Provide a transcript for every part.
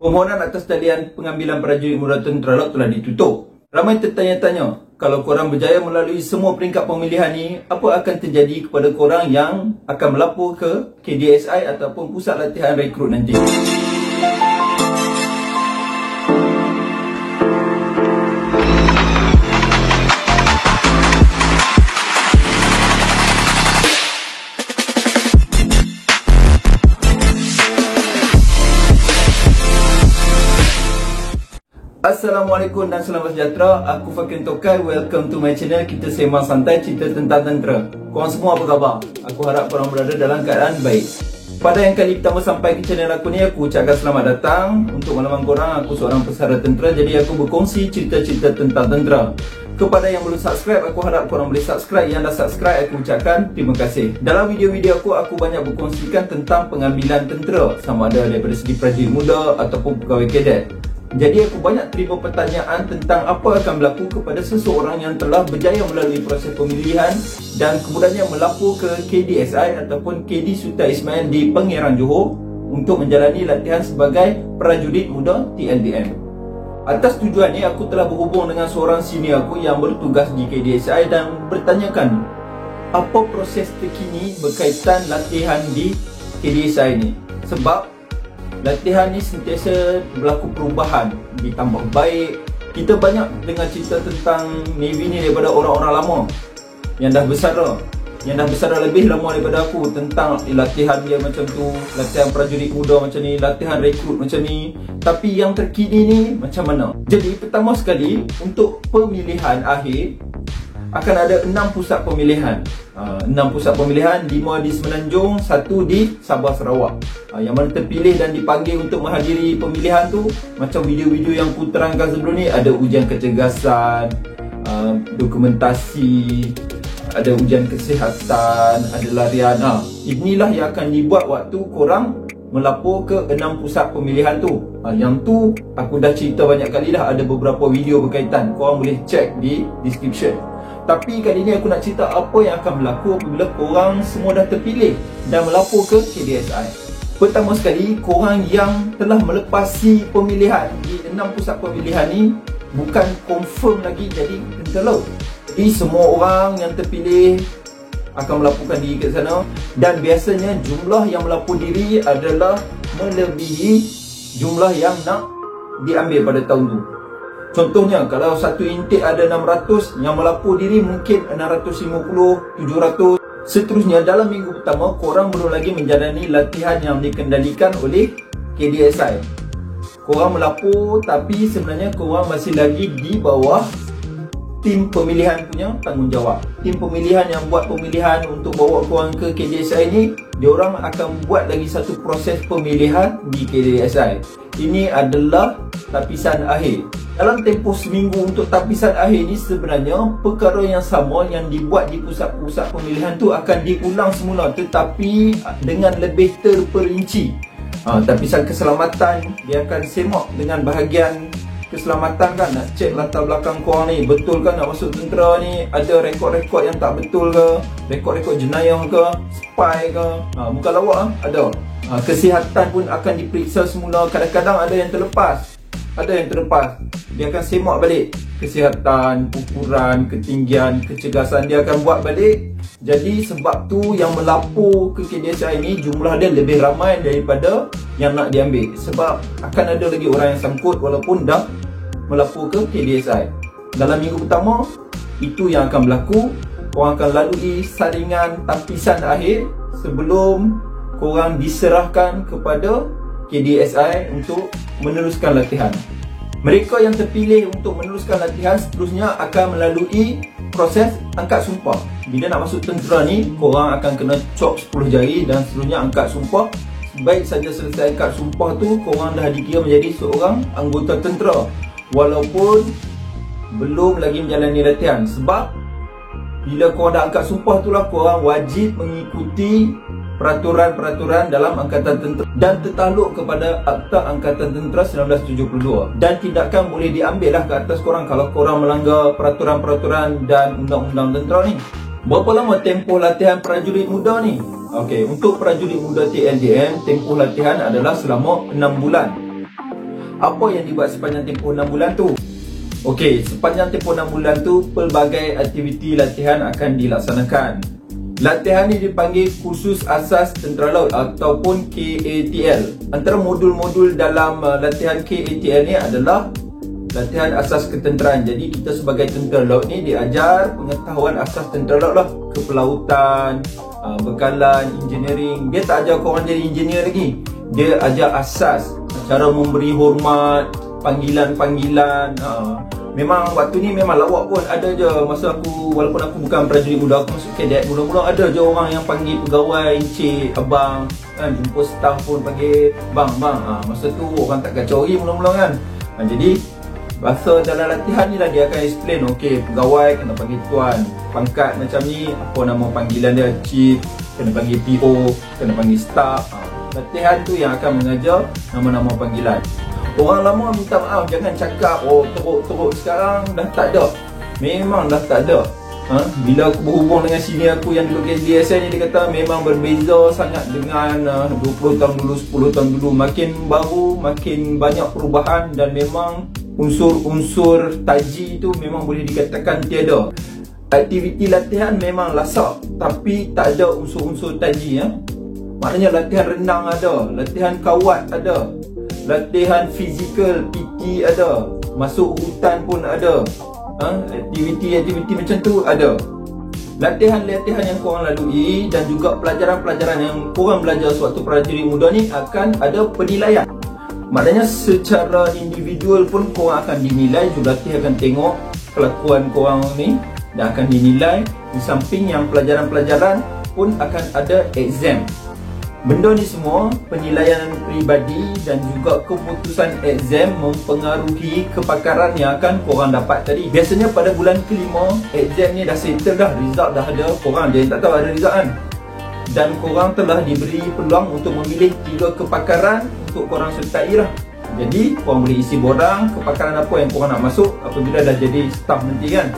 Permohonan atas talian pengambilan prajurit muda tentera laut telah ditutup. Ramai tertanya-tanya, kalau korang berjaya melalui semua peringkat pemilihan ni, apa akan terjadi kepada korang yang akan melapor ke KDSI ataupun Pusat Latihan Rekrut nanti? Assalamualaikum dan selamat sejahtera. Aku Fakir Tokai. Welcome to my channel. Kita sembang santai cerita tentang tentera. Korang semua apa khabar? Aku harap korang berada dalam keadaan baik. Pada yang kali pertama sampai ke channel aku ni, aku ucapkan selamat datang. Untuk makluman korang, aku seorang pesara tentera. Jadi aku berkongsi cerita-cerita tentang tentera. Kepada yang belum subscribe, aku harap korang boleh subscribe. Yang dah subscribe, aku ucapkan terima kasih. Dalam video-video aku banyak berkongsikan tentang pengambilan tentera, sama ada daripada segi prajurit muda ataupun pegawai kadet. Jadi aku banyak terima pertanyaan tentang apa akan berlaku kepada seseorang yang telah berjaya melalui proses pemilihan dan kemudiannya melapor ke KDSI ataupun KD Sultan Ismail di Pengerang, Johor untuk menjalani latihan sebagai prajurit muda TLDM. Atas tujuan ini, aku telah berhubung dengan seorang senior aku yang bertugas di KDSI dan bertanyakan apa proses terkini berkaitan latihan di KDSI ini. Sebab latihan ni sentiasa berlaku perubahan, ditambah baik. Kita banyak dengar cerita tentang Navy ni daripada orang-orang lama yang dah bersara, lebih lama daripada aku, tentang latihan dia macam tu, latihan prajurit muda macam ni, latihan rekrut macam ni. Tapi yang terkini ni macam mana? Jadi pertama sekali, untuk pemilihan akhir akan ada 6 pusat pemilihan. 6 pusat pemilihan, 5 di Semenanjung, 1 di Sabah Sarawak. Yang mana terpilih dan dipanggil untuk menghadiri pemilihan tu, macam video-video yang ku terangkan sebelum ni, ada ujian kecergasan, dokumentasi, ada ujian kesihatan, ada larian. Inilah yang akan dibuat waktu korang melapor ke 6 pusat pemilihan tu. Yang tu aku dah cerita banyak kali dah, ada beberapa video berkaitan. Korang boleh check di description. Tapi kali ni aku nak cerita apa yang akan berlaku apabila korang semua dah terpilih dan melapor ke KDSI. Pertama sekali, korang yang telah melepasi pemilihan di 6 pusat pemilihan ni bukan confirm lagi jadi tentera laut. Jadi semua orang yang terpilih akan melaporkan diri ke sana, dan biasanya jumlah yang melapor diri adalah melebihi jumlah yang nak diambil pada tahun tu. Contohnya, kalau satu intake ada 600, yang melapor diri mungkin 650, 700. Seterusnya, dalam minggu pertama, korang belum lagi menjalani latihan yang dikendalikan oleh KDSI. Korang melapor, tapi sebenarnya korang masih lagi di bawah tim pemilihan punya tanggungjawab. Tim pemilihan yang buat pemilihan untuk bawa korang ke KDSI ni, diorang akan buat lagi satu proses pemilihan di KDSI. Ini adalah tapisan akhir. Dalam tempoh seminggu untuk tapisan akhir ni, sebenarnya perkara yang sama yang dibuat di pusat-pusat pemilihan tu akan diulang semula, tetapi dengan lebih terperinci. Tapisan keselamatan, dia akan semak dengan bahagian keselamatan kan, nak cek latar belakang korang ni, betul kan nak masuk tentera ni, ada rekod-rekod yang tak betul ke, rekod-rekod jenayah ke, spy ke, bukan lawak ada. Kesihatan pun akan diperiksa semula. Kadang-kadang ada yang terlepas, dia akan semak balik kesihatan, ukuran, ketinggian, kecergasan, dia akan buat balik. Jadi sebab tu yang melapor ke KDSI ni jumlah dia lebih ramai daripada yang nak diambil, sebab akan ada lagi orang yang sangkut walaupun dah melapor ke KDSI. Dalam minggu pertama, itu yang akan berlaku. Korang akan lalui saringan tapisan akhir sebelum korang diserahkan kepada KDSI untuk meneruskan latihan. Mereka yang terpilih untuk meneruskan latihan seterusnya akan melalui proses angkat sumpah. Bila nak masuk tentera ni, korang akan kena chop 10 jari dan seterusnya angkat sumpah. Baik saja selesai angkat sumpah tu, korang dah dikira menjadi seorang anggota tentera, walaupun belum lagi menjalani latihan. Sebab bila korang dah angkat sumpah tu lah, korang wajib mengikuti peraturan-peraturan dalam Angkatan Tentera dan tertakluk kepada Akta Angkatan Tentera 1972, dan tindakan boleh diambil lah ke atas korang kalau korang melanggar peraturan-peraturan dan undang-undang tentera ni. Berapa lama tempoh latihan prajurit muda ni? Okey, untuk prajurit muda TLDM, tempoh latihan adalah selama 6 bulan. apa yang dibuat sepanjang tempoh 6 bulan tu? Okey, sepanjang tempoh 6 bulan tu, pelbagai aktiviti latihan akan dilaksanakan. Latihan ni dipanggil Kursus Asas Tentera Laut ataupun KATL. Antara modul-modul dalam latihan KATL ni adalah latihan asas ketenteraan. Jadi kita sebagai tentera laut ni diajar pengetahuan asas tentera laut lah. Kepelautan, bekalan, engineering. Dia tak ajar korang jadi engineer lagi. Dia ajar asas, cara memberi hormat, panggilan-panggilan. Memang waktu ni memang lawak pun ada je. Masa aku, walaupun aku bukan prajurit muda, aku masuk kadet, mula-mula ada je orang yang panggil pegawai encik, abang kan. Jumpa staff pun panggil bang. Masa tu orang tak kacau lagi mula-mula kan. Jadi bahasa dalam latihan ni lah dia akan explain. Okey, pegawai kena panggil tuan, pangkat macam ni, apa nama panggilan dia, chief, kena panggil PO, kena panggil staff. Latihan tu yang akan mengajar nama-nama panggilan. Orang lama minta maaf, jangan cakap oh teruk-teruk sekarang dah tak ada. Memang dah tak ada. Bila aku berhubung dengan senior aku yang dulu DSN ni, dia kata memang berbeza sangat dengan 20 tahun dulu, 10 tahun dulu. Makin baru, makin banyak perubahan dan memang unsur-unsur taji tu memang boleh dikatakan tiada. Aktiviti latihan memang lasak, tapi tak ada unsur-unsur taji ya. Maknanya latihan renang ada, latihan kawat ada, latihan fizikal PT ada, masuk hutan pun ada. Aktiviti-aktiviti macam tu ada. Latihan-latihan yang korang lalui dan juga pelajaran-pelajaran yang korang belajar sewaktu prajurit muda ni akan ada penilaian. Maknanya secara individual pun korang akan dinilai. Jurulatih akan tengok kelakuan korang ni dan akan dinilai. Di samping yang pelajaran-pelajaran pun akan ada exam. Benda ni semua, penilaian peribadi dan juga keputusan exam mempengaruhi kepakaran yang akan korang dapat tadi. Biasanya pada bulan kelima, exam ni dah settle dah, result dah ada. Korang je yang tak tahu ada result kan. Dan korang telah diberi peluang untuk memilih 3 kepakaran untuk korang sertai lah. Jadi korang boleh isi borang kepakaran apa yang korang nak masuk apabila dah jadi staff nanti kan.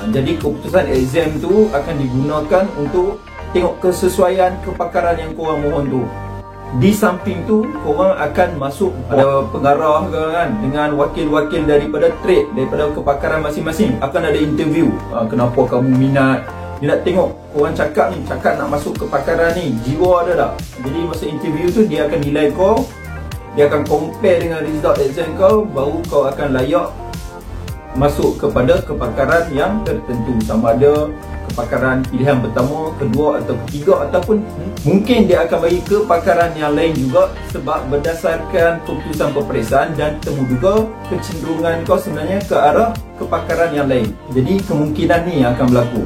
Jadi keputusan exam tu akan digunakan untuk tengok kesesuaian kepakaran yang korang mohon tu. Di samping tu, korang akan masuk ada pengarah kan, dengan wakil-wakil daripada trade, daripada kepakaran masing-masing. Akan ada interview, kenapa kamu minat. Dia nak tengok korang cakap ni, cakap nak masuk kepakaran ni, jiwa ada tak. Jadi masa interview tu dia akan nilai kau. Dia akan compare dengan result exam kau, baru kau akan layak masuk kepada kepakaran yang tertentu. Sama ada kepakaran pilihan pertama, kedua atau ketiga, ataupun mungkin dia akan bagi kepakaran yang lain juga sebab berdasarkan keputusan peperiksaan dan temu juga kecenderungan kau sebenarnya ke arah kepakaran yang lain. Jadi kemungkinan ni yang akan berlaku.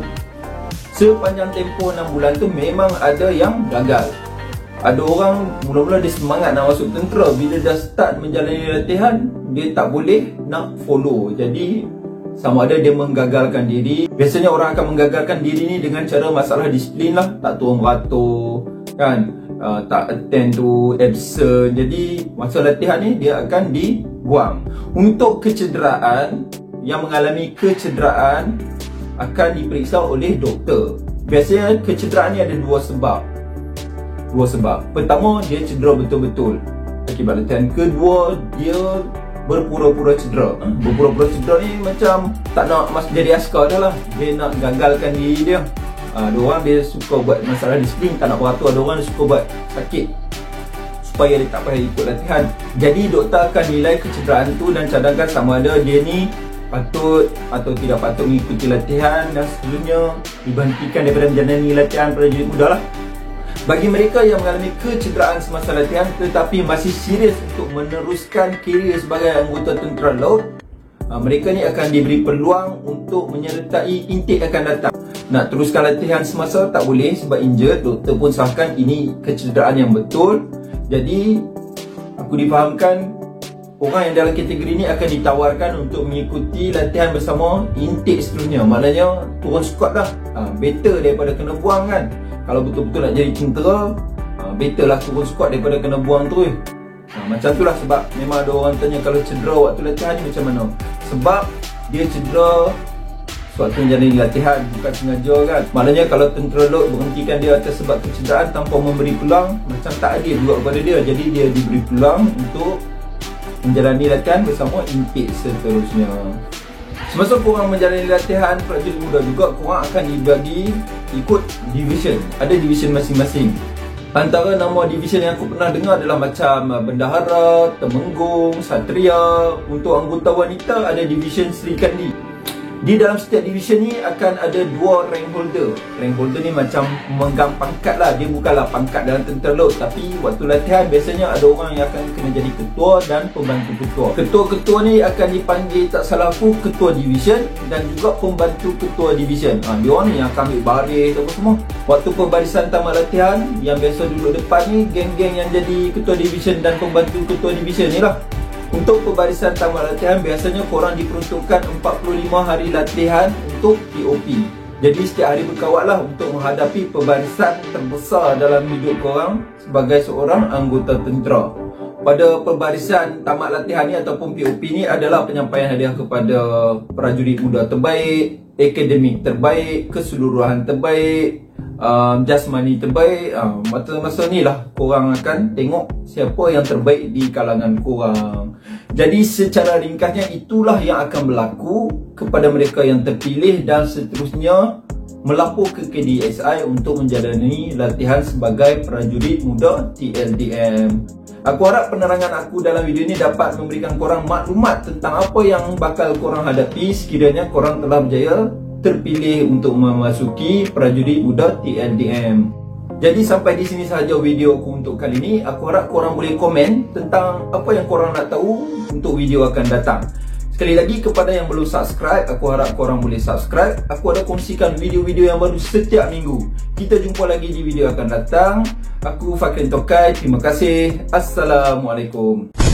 Sepanjang tempoh 6 bulan tu memang ada yang gagal. Ada orang mula-mula dia semangat nak masuk tentera, bila dah start menjalani latihan dia tak boleh nak follow. Jadi sama ada dia menggagalkan diri. Biasanya orang akan menggagalkan diri ni dengan cara masalah disiplin lah. Tak turun beratur kan, tak attend tu, absent. Jadi masa latihan ni dia akan dibuang. Untuk kecederaan, yang mengalami kecederaan akan diperiksa oleh doktor. Biasanya kecederaan ni ada dua sebab. Pertama, dia cedera betul-betul akibat latihan. Kedua, dia berpura-pura cedera. Berpura-pura cedera ni macam tak nak jadi askar dah lah. Dia nak gagalkan diri dia. Ada orang dia suka buat masalah disiplin, tak nak beratur. Ada orang dia suka buat sakit supaya dia tak payah ikut latihan. Jadi doktor akan nilai kecederaan tu dan cadangkan sama ada dia ni patut atau tidak patut mengikuti latihan dan seterusnya, diberhentikan daripada menjalani latihan prajurit muda lah. Bagi mereka yang mengalami kecederaan semasa latihan tetapi masih serius untuk meneruskan kerjaya sebagai anggota tentera laut, mereka ni akan diberi peluang untuk menyertai intake akan datang. Nak teruskan latihan semasa tak boleh sebab injured. Doktor pun sahkan ini kecederaan yang betul. Jadi aku difahamkan orang yang dalam kategori ni akan ditawarkan untuk mengikuti latihan bersama intake seterusnya. Maknanya turun squad lah. Better daripada kena buang kan. Kalau betul-betul nak jadi tentera, better lah turun squad daripada kena buang terus. Macam tu lah, sebab memang ada orang tanya kalau cedera waktu latihan ni macam mana. Sebab dia cedera sewaktu menjalani latihan, bukan sengaja kan. Maknanya kalau tentera laut berhentikan dia atas sebab kecederaan tanpa memberi peluang, macam tak adil juga kepada dia. Jadi dia diberi peluang untuk menjalani latihan bersama intake seterusnya. Semasa korang menjalani latihan prajurit muda juga, korang akan dibagi ikut division. Ada division masing-masing. Antara nama division yang aku pernah dengar adalah macam Bendahara, Temenggung, Satria. Untuk anggota wanita ada division Sri Kandi. Di dalam setiap division ni akan ada 2 rank holder. Rank holder ni macam memegang pangkat lah. Dia bukanlah pangkat dalam tentera laut, tapi waktu latihan biasanya ada orang yang akan kena jadi ketua dan pembantu ketua. Ketua-ketua ni akan dipanggil, tak salah aku, ketua division dan juga pembantu ketua division. Dia orang ni yang akan ambil baris apa semua. Waktu pembarisan tamat latihan, yang biasa duduk depan ni geng-geng yang jadi ketua division dan pembantu ketua division ni lah. Untuk pembarisan tamat latihan, biasanya korang diperuntukkan 45 hari latihan untuk POP. Jadi setiap hari berkawal lah untuk menghadapi pembarisan terbesar dalam hidup korang sebagai seorang anggota tentera. Pada pembarisan tamat latihan ni ataupun POP ni adalah penyampaian hadiah kepada prajurit muda terbaik, akademik terbaik, keseluruhan terbaik, jasmani terbaik. Masa-masa ni lah korang akan tengok siapa yang terbaik di kalangan korang. Jadi secara ringkasnya itulah yang akan berlaku kepada mereka yang terpilih dan seterusnya melapor ke KDSI untuk menjalani latihan sebagai prajurit muda TLDM. Aku harap penerangan aku dalam video ini dapat memberikan korang maklumat tentang apa yang bakal korang hadapi sekiranya korang telah berjaya terpilih untuk memasuki prajurit muda TLDM. Jadi sampai di sini sahaja video aku untuk kali ini. Aku harap korang boleh komen tentang apa yang korang nak tahu untuk video akan datang. Sekali lagi, kepada yang belum subscribe, aku harap korang boleh subscribe. Aku ada kongsikan video-video yang baru setiap minggu. Kita jumpa lagi di video akan datang. Aku Fakrin Tokai. Terima kasih. Assalamualaikum.